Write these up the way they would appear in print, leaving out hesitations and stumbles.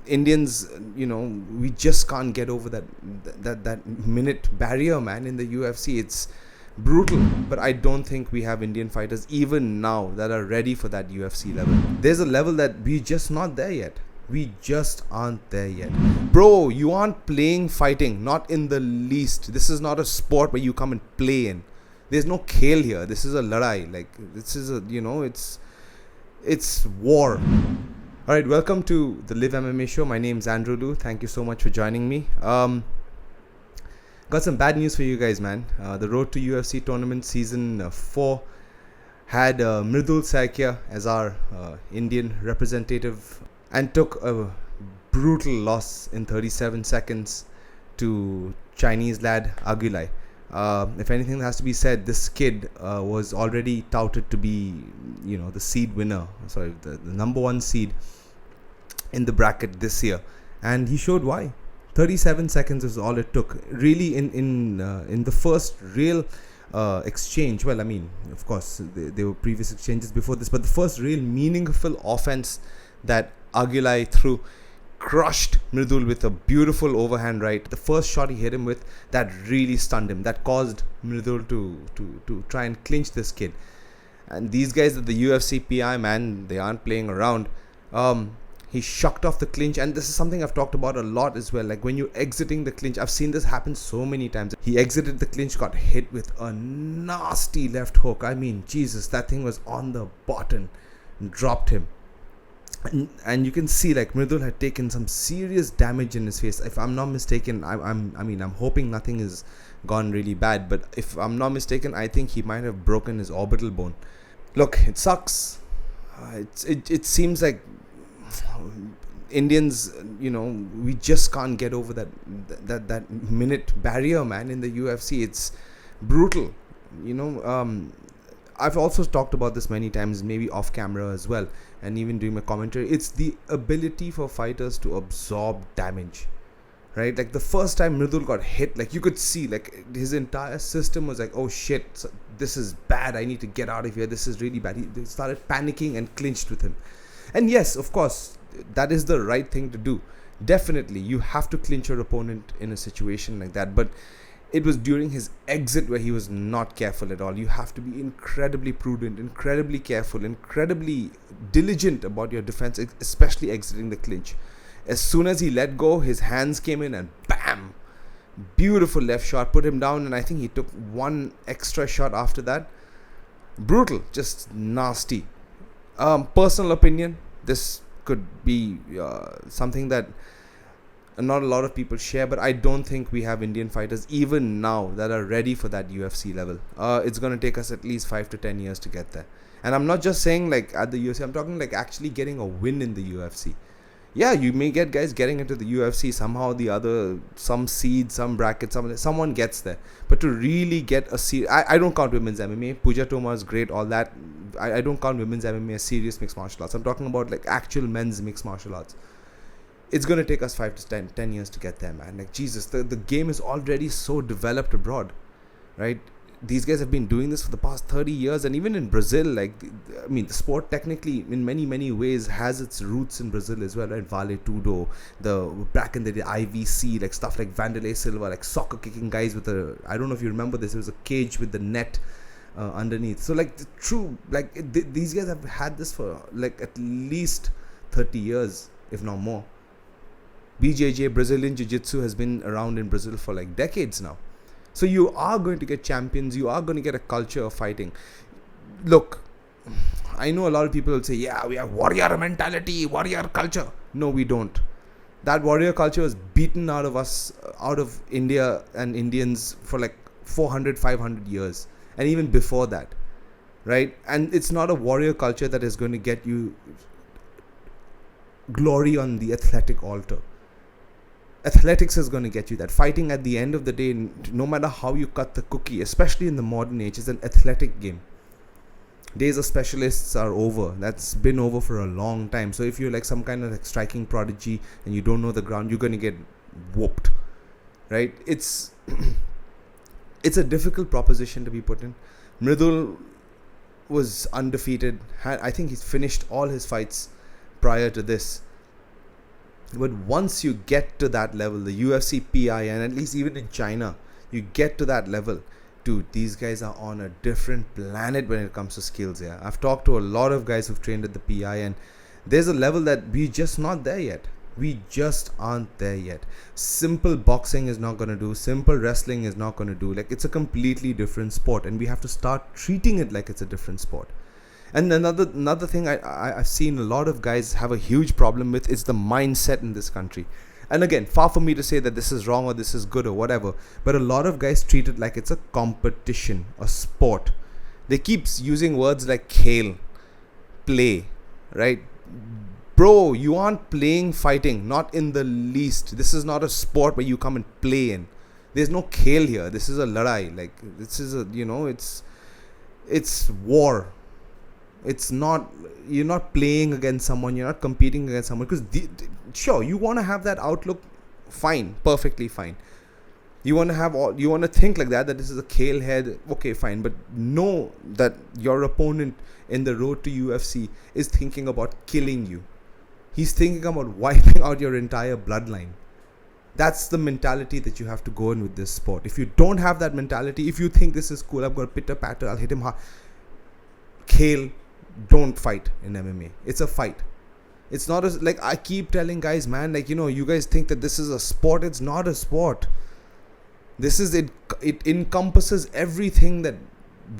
Indians, we just can't get over that minute barrier, man. In the UFC, it's brutal. But I don't think we have Indian fighters even now that are ready for that UFC level. There's a level that we just not there yet. We just aren't there yet. Bro, you aren't playing fighting, not in the least. This is not a sport where you come and play in. There's no khel here. This is a ladai. Like, this is it's war. Alright, welcome to the Live MMA show. My name's Mridul. Thank you so much for joining me. Got some bad news for you guys, man. The Road to UFC Tournament Season 4 had Mridul Saikia as our Indian representative and took a brutal loss in 37 seconds to Chinese lad Agulali. If anything has to be said, this kid was already touted to be, the seed winner. Sorry, the number one seed in the bracket this year, and he showed why. 37 seconds is all it took. Really, in the first real exchange. Well, I mean, of course, there were previous exchanges before this, but the first real meaningful offense that Agulali threw, crushed Mridul with a beautiful overhand right. The first shot he hit him with, that really stunned him. That caused Mridul to try and clinch this kid. And these guys at the UFC PI, man, they aren't playing around. He shucked off the clinch, and this is something I've talked about a lot as well. Like, when you're exiting the clinch, I've seen this happen so many times. He exited the clinch, got hit with a nasty left hook. I mean, Jesus, that thing was on the button, dropped him. And you can see, like, Mridul had taken some serious damage in his face. If I'm not mistaken, I'm hoping nothing has gone really bad, but if I'm not mistaken, I think he might have broken his orbital bone. Look, it sucks. It seems like Indians, we just can't get over that minute barrier, man. In the UFC, it's brutal. I've also talked about this many times, maybe off camera as well, and even during my commentary. It's the ability for fighters to absorb damage, right? Like, the first time Mridul got hit, like, you could see, like, his entire system was like, oh shit, this is bad, I need to get out of here, this is really bad. He started panicking and clinched with him. And yes, of course, that is the right thing to do. Definitely, you have to clinch your opponent in a situation like that, but it was during his exit where he was not careful at all. You have to be incredibly prudent, incredibly careful, incredibly diligent about your defense, especially exiting the clinch. As soon as he let go, his hands came in and bam! Beautiful left shot, put him down, and I think he took one extra shot after that. Brutal, just nasty. Personal opinion, this could be something that not a lot of people share, but I don't think we have Indian fighters even now that are ready for that UFC level. It's going to take us at least 5 to 10 years to get there. And I'm not just saying like at the UFC, I'm talking like actually getting a win in the UFC. Yeah, you may get guys getting into the UFC somehow or the other, some seed, some bracket, someone gets there. But to really get a seed, I don't count women's MMA. Pooja Toma is great, all that. I don't count women's MMA as serious mixed martial arts. I'm talking about like actual men's mixed martial arts. It's going to take us 5 to 10 years to get there, man. Like, Jesus, the game is already so developed abroad, right? These guys have been doing this for the past 30 years. And even in Brazil, like, the sport technically, in many, many ways, has its roots in Brazil as well, right? Vale Tudo, back in the day, IVC, like stuff like Vanderlei Silva, like soccer kicking guys with I don't know if you remember this, it was a cage with the net underneath. So, like, these guys have had this for, like, at least 30 years, if not more. BJJ, Brazilian Jiu-Jitsu, has been around in Brazil for like decades now. So you are going to get champions. You are going to get a culture of fighting. Look, I know a lot of people will say, yeah, we have warrior mentality, warrior culture. No, we don't. That warrior culture was beaten out of us, out of India and Indians for like 400, 500 years. And even before that, right? And it's not a warrior culture that is going to get you glory on the athletic altar. Athletics is going to get you that. Fighting at the end of the day, no matter how you cut the cookie, especially in the modern age, is an athletic game. Days of specialists are over. That's been over for a long time. So if you're like some kind of like striking prodigy and you don't know the ground, you're going to get whooped, right? It's a difficult proposition to be put in. Mridul was undefeated. I think he's finished all his fights prior to this. But once you get to that level, the UFC PI, and at least even in China, you get to that level, dude, these guys are on a different planet when it comes to skills. Yeah, I've talked to a lot of guys who've trained at the PI, and there's a level that we just not there yet. We just aren't there yet. Simple boxing is not going to do. Simple wrestling is not going to do. Like, it's a completely different sport, and we have to start treating it like it's a different sport. And another thing I've seen a lot of guys have a huge problem with is the mindset in this country. And again, far from me to say that this is wrong or this is good or whatever, but a lot of guys treat it like it's a competition, a sport. They keep using words like khel, play, right? Bro, you aren't playing fighting, not in the least. This is not a sport where you come and play in. There's no khel here. This is a ladai. Like, this is a, it's war. It's not, you're not playing against someone, you're not competing against someone, because sure, you want to have that outlook, fine, perfectly fine. You want to think like that this is a kale head, okay, fine, but know that your opponent in the road to UFC is thinking about killing you. He's thinking about wiping out your entire bloodline. That's the mentality that you have to go in with this sport. If you don't have that mentality, if you think this is cool, I've got a pitter patter, I'll hit him hard, kale, don't fight in MMA. It's a fight. It's not like I keep telling guys, man, like, you guys think that this is a sport. It's not a sport. This is it. It encompasses everything that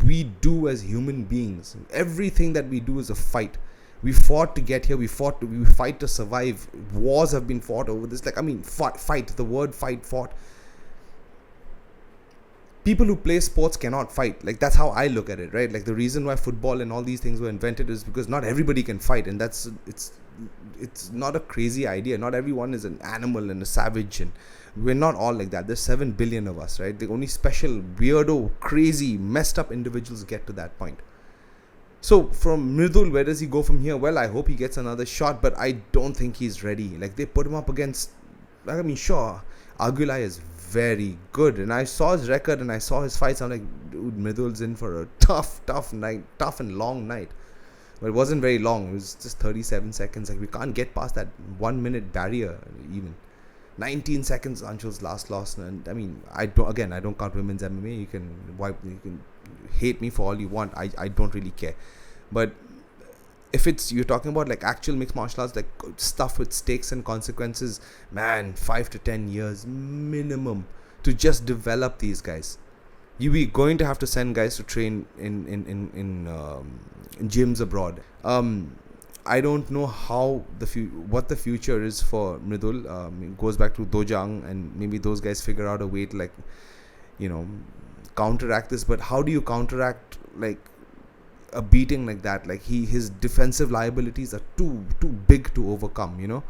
we do as human beings. Everything that we do is a fight. We fought to get here. We fight to survive. Wars have been fought over this. Like, I mean, fight. The word fight, fought. People who play sports cannot fight. Like, that's how I look at it, right? Like, the reason why football and all these things were invented is because not everybody can fight, and it's not a crazy idea. Not everyone is an animal and a savage, and we're not all like that. There's 7 billion of us, right? The only special, weirdo, crazy, messed up individuals get to that point. So from Mridul, where does he go from here? Well, I hope he gets another shot, but I don't think he's ready. Like, they put him up against, like, I mean, sure, Agulali is very good, and I saw his record and I saw his fights. I'm like, dude, Mridul's in for a tough night, tough and long night. But it wasn't very long. It was just 37 seconds. Like, we can't get past that 1 minute barrier even. 19 seconds Anshul's last loss, and I mean, I don't count women's MMA. You can hate me for all you want. I don't really care. But if you're talking about like actual mixed martial arts, like stuff with stakes and consequences, man, 5 to 10 years minimum to just develop these guys. You're going to have to send guys to train in gyms abroad. I don't know what the future is for Mridul. It goes back to Dojang, and maybe those guys figure out a way to, like, counteract this. But how do you counteract like a beating like that? Like, his defensive liabilities are too big to overcome.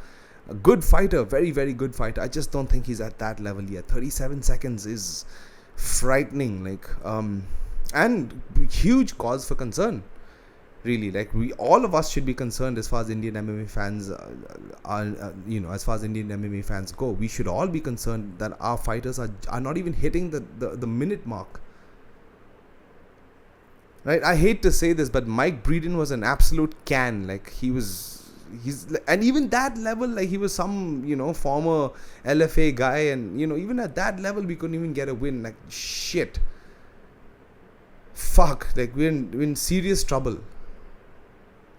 A good fighter, very, very good fighter. I just don't think he's at that level yet. 37 seconds is frightening, like, and huge cause for concern. Really, like, all of us should be concerned as far as Indian MMA fans as far as Indian MMA fans go. We should all be concerned that our fighters are not even hitting the minute mark. Right? I hate to say this, but Mike Breeden was an absolute can. Like, and even that level, like, he was some, former LFA guy, and, even at that level, we couldn't even get a win. Like, shit. Fuck. Like, we're in serious trouble.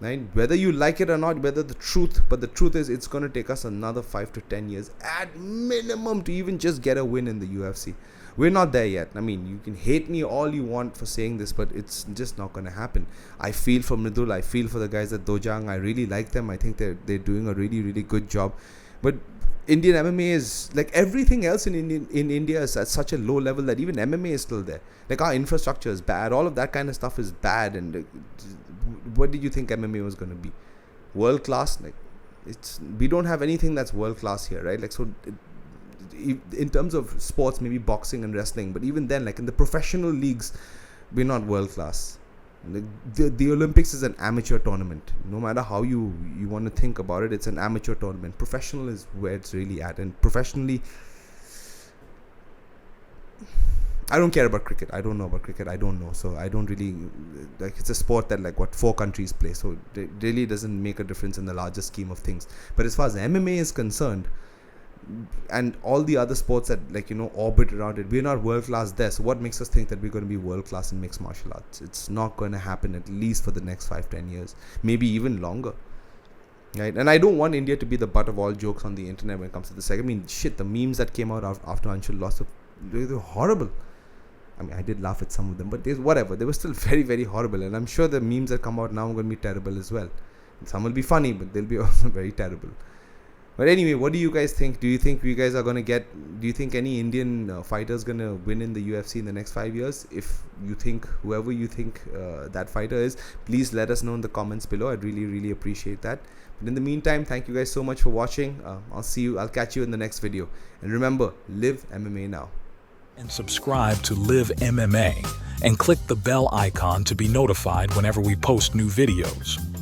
Right? Whether you like it or not, but the truth is, it's going to take us another 5 to 10 years at minimum to even just get a win in the UFC. We're not there yet. I mean, you can hate me all you want for saying this, but it's just not going to happen. I feel for Mridul. I feel for the guys at Dojang. I really like them. I think they're doing a really, really good job. But Indian MMA is, like, everything else in India is at such a low level that even MMA is still there. Like, our infrastructure is bad. All of that kind of stuff is bad. And what did you think MMA was going to be? World class? Like, we don't have anything that's world class here, right? Like, so in terms of sports, maybe boxing and wrestling, but even then, like, in the professional leagues, we're not world class. Like, the Olympics is an amateur tournament. No matter how you want to think about it, it's an amateur tournament. Professional is where it's really at, and professionally, I don't care about cricket. I don't know about cricket. I don't know. So I don't really, like, it's a sport that, like, what, 4 countries play. So it really doesn't make a difference in the larger scheme of things. But as far as MMA is concerned, and all the other sports that, like, you know, orbit around it, we're not world class there. So what makes us think that we're going to be world class in mixed martial arts? It's not going to happen, at least for the next 5-10 years, maybe even longer. Right? And I don't want India to be the butt of all jokes on the internet when it comes to this. I mean, shit, the memes that came out after Anshul lost, they were horrible. I mean, I did laugh at some of them, but whatever. They were still very, very horrible. And I'm sure the memes that come out now are going to be terrible as well. Some will be funny, but they'll be also very terrible. But anyway, what do you guys think? Do you think you guys are going to do you think any Indian fighter is going to win in the UFC in the next 5 years? If you think, whoever you think that fighter is, please let us know in the comments below. I'd really, really appreciate that. But in the meantime, thank you guys so much for watching. I'll catch you in the next video. And remember, live MMA now. And subscribe to Live MMA and click the bell icon to be notified whenever we post new videos.